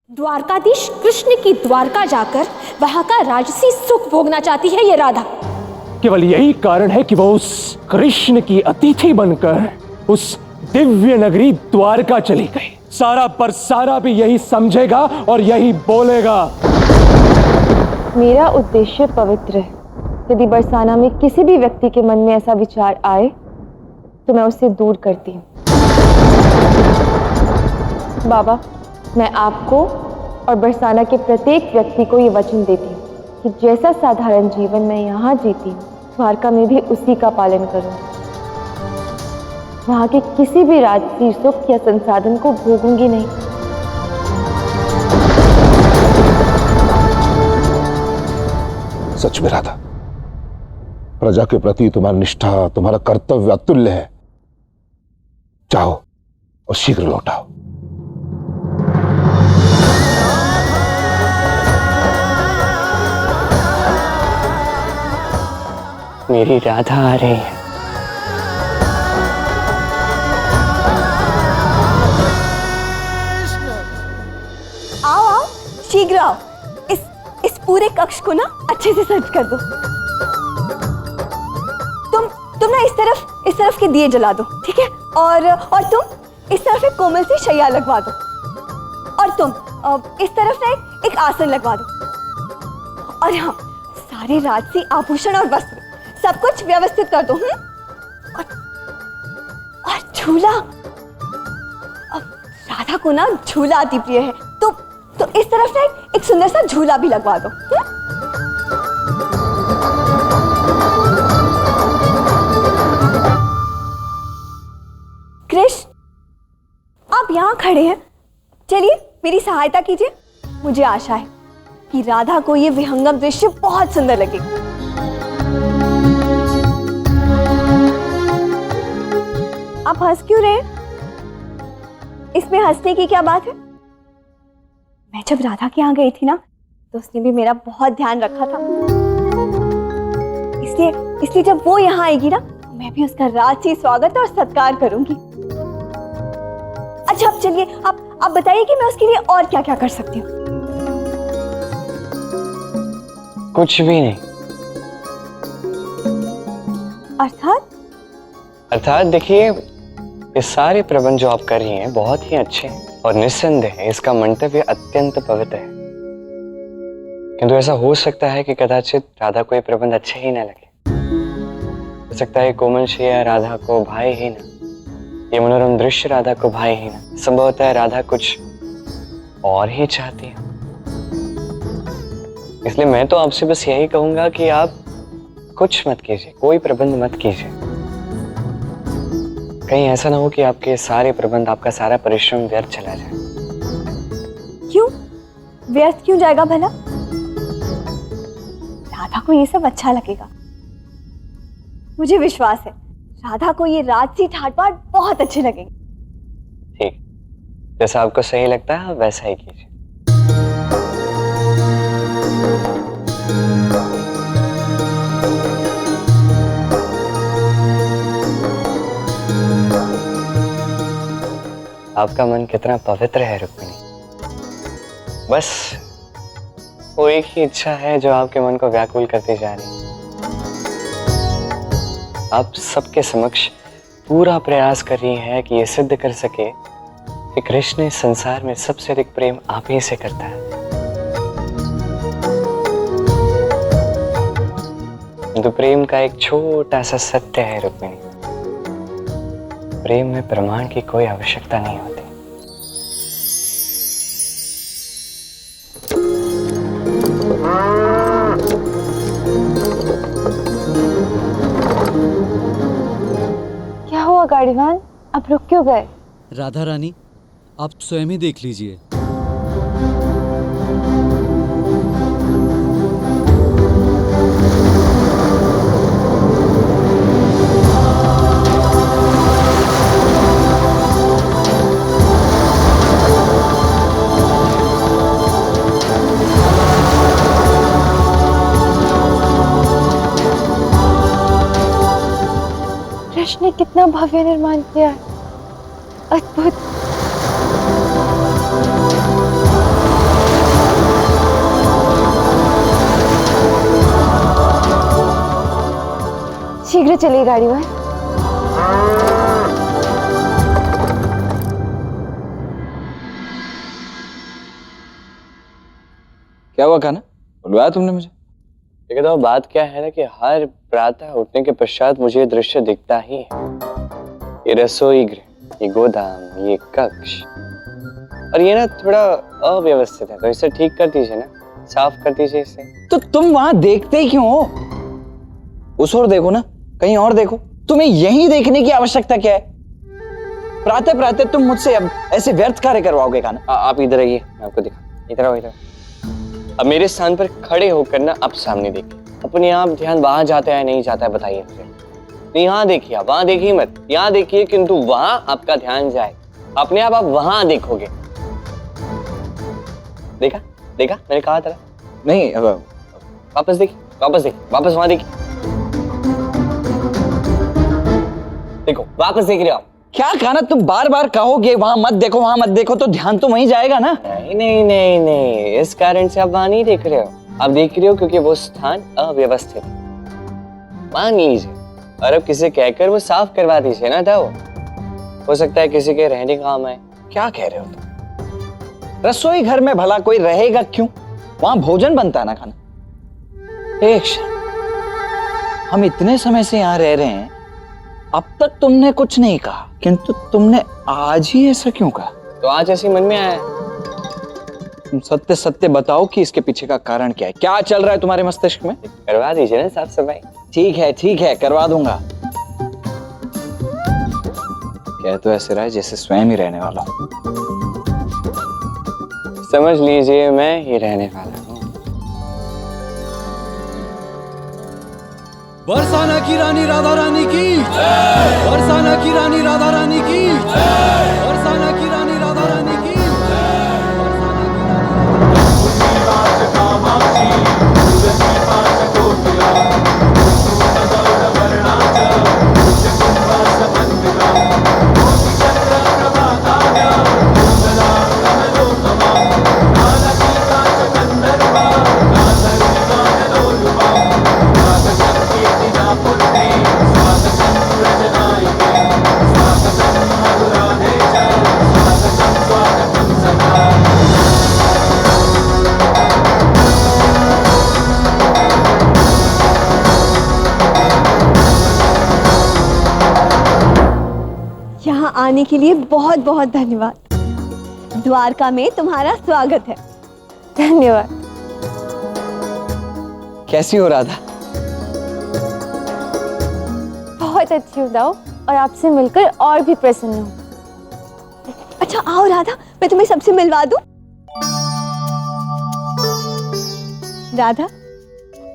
द्वारकाधीश कृष्ण की द्वारका जाकर वहां का राजसी सुख भोगना चाहती है ये राधा। केवल यही कारण है कि वो उस कृष्ण की अतिथि बनकर उस दिव्य नगरी द्वारका चली गई। सारा पर सारा भी यही समझेगा और यही बोलेगा। मेरा उद्देश्य पवित्र है। यदि बरसाना में किसी भी व्यक्ति के मन में ऐसा विचार आए तो मैं उसे दूर करती हूँ। बाबा, मैं आपको और बरसाना के प्रत्येक व्यक्ति को ये वचन देती हूँ कि जैसा साधारण जीवन मैं यहाँ जीती हूँ, द्वारका में भी उसी का पालन करूँगी। वहाँ के किसी भी राजसी सुख या संसाधन को भोगूंगी नहीं। सच में राधा, प्रजा के प्रति तुम्हारी निष्ठा, तुम्हारा कर्तव्य अतुल्य है। जाओ और शीघ्र लौटाओ। मेरी राधा आ रही है। आओ आओ, शीघ्र आओ। इस पूरे कक्ष को ना अच्छे से सज कर दो। तुम ना इस तरफ के दिए जला दो, ठीक है? और तुम इस तरफ एक कोमल सी शैया लगवा दो। और तुम इस तरफ ना एक आसन लगवा दो। और हाँ, सारे राजसी आभूषण और वस्त्र सब कुछ व्यवस्थित कर दो। और झूला, राधा को ना झूला अति प्रिय है, तो इस तरफ ना एक सुंदर सा झूला भी लगवा दो। कृष्ण, आप यहाँ खड़े हैं, चलिए मेरी सहायता कीजिए। मुझे आशा है कि राधा को ये विहंगम दृश्य बहुत सुंदर लगेगा। आप हंस क्यों रहे हैं? इसमें हंसने की क्या बात है? मैं जब राधा के यहाँ गई थी ना, तो उसने भी मेरा बहुत ध्यान रखा था। इसलिए जब वो यहाँ आएगी ना, मैं भी उसका राजसी स्वागत और सत्कार करूंगी। अच्छा, अब चलिए आप बताइए कि मैं उसके लिए और क्या क्या कर सकती हूँ। कुछ भी नहीं। अर्थात देखिए, ये सारे प्रबंध जो आप कर रही हैं बहुत ही अच्छे हैं और निस्संदेह इसका मंतव्य अत्यंत पवित्र है। किंतु ऐसा हो सकता है कि कदाचित राधा को ये प्रबंध अच्छे ही ना लगे। हो सकता है कोमल शैया राधा को भाई ही ना, ये मनोरम दृश्य राधा को भाई ही ना। संभवतः राधा कुछ और ही चाहती है। इसलिए मैं तो आपसे बस यही कहूंगा कि आप कुछ मत कीजिए, कोई प्रबंध मत कीजिए। कहीं ऐसा ना हो कि आपके सारे प्रबंध, आपका सारा परिश्रम व्यर्थ चला जाए। क्यों व्यर्थ क्यों जाएगा भला? राधा को ये सब अच्छा लगेगा। मुझे विश्वास है राधा को ये राजसी ठाट बाट बहुत अच्छे लगेंगे। ठीक, जैसा आपको सही लगता है वैसा ही कीजिए। आपका मन कितना पवित्र है रुक्मिणी। बस वो एक ही इच्छा है जो आपके मन को व्याकुल करती जा रही है। आप सबके समक्ष पूरा प्रयास कर रही हैं कि ये सिद्ध कर सके कि कृष्ण इस संसार में सबसे अधिक प्रेम आप ही से करता है। किंतु प्रेम का एक छोटा सा सत्य है रुक्मिणी, प्रेम में प्रमाण की कोई आवश्यकता नहीं होती। क्या हुआ गाड़ीवान, आप रुक क्यों गए? राधा रानी, आप स्वयं ही देख लीजिए। कृष्ण ने कितना भव्य निर्माण किया है, अद्भुत। तो चलिए गाड़ी में। क्या हुआ खाना बुलवाया तुमने मुझे? ये तो बात क्या है ना कि हर प्रातः उठने के पश्चात मुझे ये दृश्य दिखता ही है। ये रसोई गृह, ये गोदाम, ये कक्ष, और ये ना थोड़ा अव्यवस्थित है, तो इसे ठीक कर दीजिए ना, साफ कर दीजिए इसे। तो तुम वहां देखते ही क्यों हो? उस ओर देखो ना, कहीं और देखो। तुम्हें यहीं देखने की आवश्यकता क्या है? प्रातः प्रातः तुम मुझसे अब ऐसे व्यर्थ कार्य करवाओगे खाना? आप इधर आइए, मैं आपको दिखा। इधर आओ, इधर। अब मेरे स्थान पर खड़े होकर ना आप सामने देखिए। अपने आप ध्यान वहां जाता है नहीं जाता है बताइए मुझे। तो यहाँ देखिए, आप वहां देखिए मत, यहाँ देखिए, किंतु वहां आपका ध्यान जाए, अपने आप वहां देखोगे। देखा देखा, मैंने कहा था नहीं, वापस देखिए, वापस देखिए, वापस वहां देखिए। देखो, वापस देख रहे हो आप। क्या खाना तुम बार बार कहोगे वहां मत देखो, वहां मत देखो, तो ध्यान तो वहीं जाएगा ना। नहीं नहीं नहीं नहीं, इस कारण से आप वहां नहीं देख रहे हो। आप देख रहे हो क्योंकि वो स्थान अव्यवस्थित है। मान लीजिए, और अब किसी कहकर वो साफ करवा दीजिए ना, था हो सकता है किसी के रहने काम आए। क्या कह रहे हो तुम? रसोई घर में भला कोई रहेगा क्यों? वहां भोजन बनता है ना खाना। एक क्षण, हम इतने समय से यहां रह रहे हैं, अब तक तुमने कुछ नहीं कहा, किंतु तुमने आज ही ऐसा क्यों कहा? तो आज ऐसे मन में आया। तुम सत्य सत्य बताओ कि इसके पीछे का कारण क्या है? क्या चल रहा है तुम्हारे मस्तिष्क में? करवा दीजिए ना साफ सफाई। ठीक है, करवा दूंगा। कह तो ऐसे रहा है जैसे स्वयं ही रहने वाला हूं। समझ लीजिए मैं ही रहने वाला हूँ। बरसाना की रानी राधा रानी की जय। बरसाना की रानी राधा रानी की जय। बरसाना की रानी राधा रानी की यहाँ आने के लिए बहुत बहुत धन्यवाद। द्वारका में तुम्हारा स्वागत है। धन्यवाद। कैसी हो राधा? बहुत अच्छी हूँ दाऊ, और आपसे मिलकर और भी प्रसन्न हूँ। अच्छा आओ राधा, मैं तुम्हें सबसे मिलवा दूं। राधा,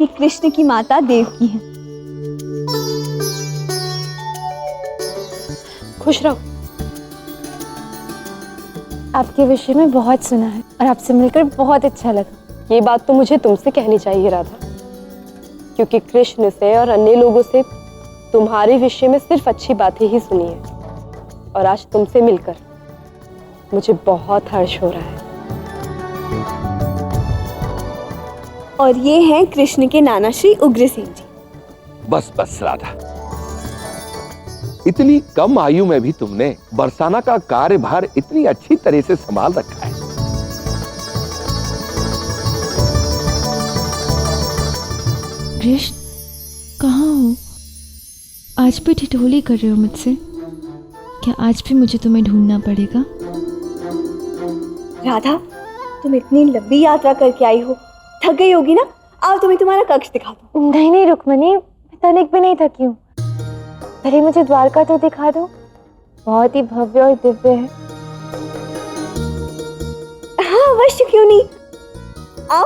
ये कृष्ण की माता देवकी है। खुश रहो। आपके विषय में बहुत सुना है और आपसे मिलकर बहुत अच्छा लगा। ये बात तो मुझे तुमसे कहनी चाहिए राधा, क्योंकि कृष्ण से और अन्य लोगों से तुम्हारे विषय में सिर्फ अच्छी बातें ही सुनी है, और आज तुमसे मिलकर मुझे बहुत हर्ष हो रहा है। और ये हैं कृष्ण के नाना श्री उग्रसेन जी। बस बस राधा, इतनी कम आयु में भी तुमने बरसाना का कार्यभार इतनी अच्छी तरह से संभाल रखा है। कृष्ण, कहाँ हो? आज भी ठिठोली कर रहे हो मुझसे? क्या आज भी मुझे तुम्हें ढूंढना पड़ेगा? राधा, तुम इतनी लंबी यात्रा करके आई हो, थक गई होगी ना। आओ तुम्हें तुम्हारा कक्ष दिखा दो। नहीं रुक्मणी, मैं तनिक भी नहीं थकी हूँ। पहले मुझे द्वारका तो दिखा दो, बहुत ही भव्य और दिव्य है। हाँ अवश्य, क्यों नहीं। आओ।